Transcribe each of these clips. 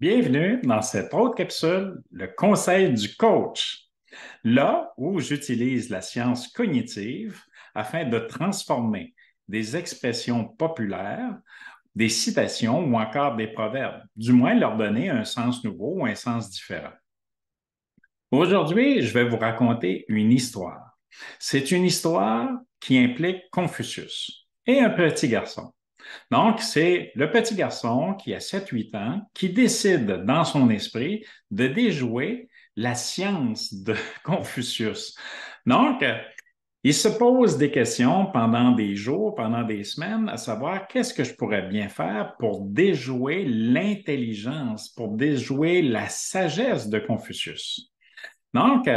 Bienvenue dans cette autre capsule, le conseil du coach, là où j'utilise la science cognitive afin de transformer des expressions populaires, des citations ou encore des proverbes, du moins leur donner un sens nouveau ou un sens différent. Aujourd'hui, je vais vous raconter une histoire. C'est une histoire qui implique Confucius et un petit garçon. Donc, c'est le petit garçon qui a 7-8 ans qui décide dans son esprit de déjouer la science de Confucius. Donc, il se pose des questions pendant des jours, pendant des semaines, à savoir qu'est-ce que je pourrais bien faire pour déjouer l'intelligence, pour déjouer la sagesse de Confucius. Donc,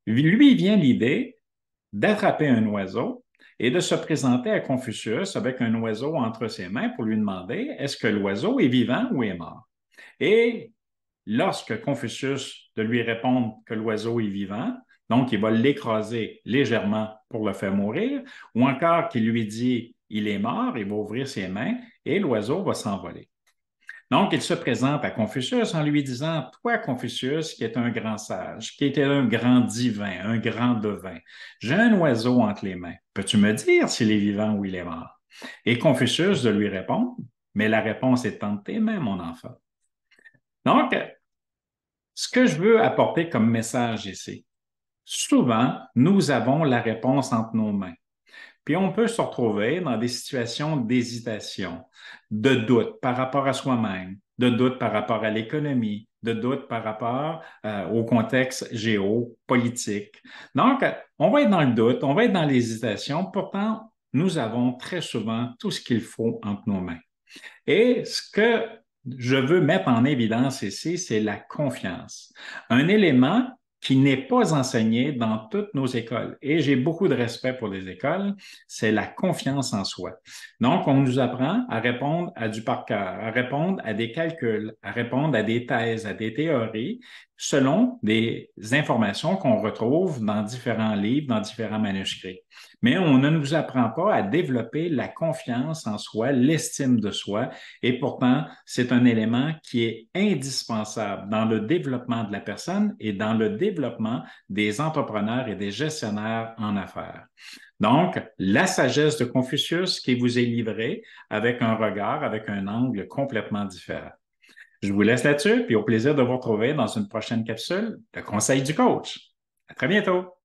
lui vient l'idée d'attraper un oiseau et de se présenter à Confucius avec un oiseau entre ses mains pour lui demander est-ce que l'oiseau est vivant ou est mort? Et lorsque Confucius de lui répondre que l'oiseau est vivant, donc il va l'écraser légèrement pour le faire mourir, ou encore qu'il lui dit il est mort, il va ouvrir ses mains et l'oiseau va s'envoler. Donc, il se présente à Confucius en lui disant, toi, Confucius, qui est un grand sage, qui était un grand divin, un grand devin, j'ai un oiseau entre les mains. Peux-tu me dire s'il est vivant ou il est mort? Et Confucius de lui répondre, mais la réponse est entre tes mains, mon enfant. Donc, ce que je veux apporter comme message ici, souvent, nous avons la réponse entre nos mains. Puis on peut se retrouver dans des situations d'hésitation, de doute par rapport à soi-même, de doute par rapport à l'économie, de doute par rapport au contexte géopolitique. Donc, on va être dans le doute, on va être dans l'hésitation. Pourtant, nous avons très souvent tout ce qu'il faut entre nos mains. Et ce que je veux mettre en évidence ici, c'est la confiance. Un élément qui n'est pas enseigné dans toutes nos écoles. Et j'ai beaucoup de respect pour les écoles, c'est la confiance en soi. Donc, on nous apprend à répondre à du par cœur, à répondre à des calculs, à répondre à des thèses, à des théories, selon des informations qu'on retrouve dans différents livres, dans différents manuscrits. Mais on ne nous apprend pas à développer la confiance en soi, l'estime de soi, et pourtant, c'est un élément qui est indispensable dans le développement de la personne et dans le développement des entrepreneurs et des gestionnaires en affaires. Donc, la sagesse de Confucius qui vous est livrée avec un regard, avec un angle complètement différent. Je vous laisse là-dessus, puis au plaisir de vous retrouver dans une prochaine capsule, le conseil du coach. À très bientôt.